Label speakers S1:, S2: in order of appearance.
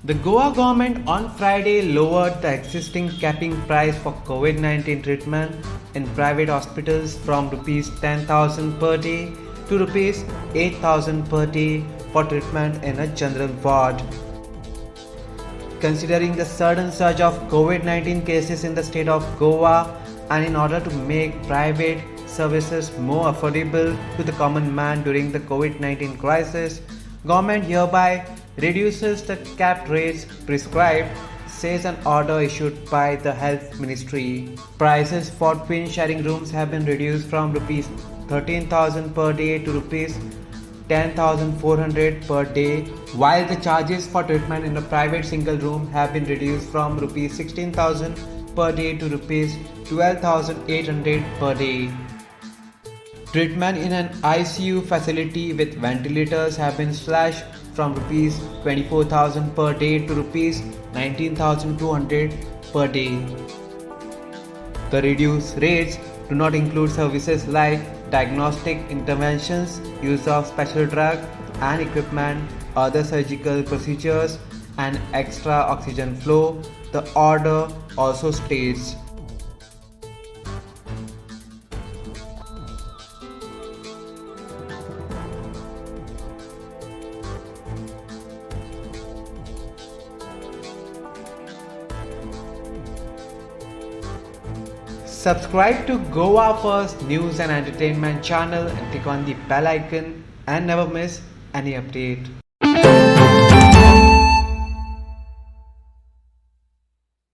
S1: The Goa government on Friday lowered the existing capping price for COVID-19 treatment in private hospitals from Rs 10,000 per day to Rs 8,000 per day for treatment in a general ward. Considering the sudden surge of COVID-19 cases in the state of Goa, and in order to make private services more affordable to the common man during the COVID-19 crisis, government hereby reduces the capped rates prescribed, says an order issued by the Health Ministry. Prices for twin sharing rooms have been reduced from Rs 13,000 per day to Rs 10,400 per day, while the charges for treatment in a private single room have been reduced from Rs 16,000 per day to Rs 12,800 per day. Treatment in an ICU facility with ventilators have been slashed from Rs 24,000 per day to Rs 19,200 per day. The reduced rates do not include services like diagnostic interventions, use of special drug and equipment, other surgical procedures, and extra oxygen flow. The order also states subscribe to Goa First News and Entertainment channel and click on the bell icon and never miss any update.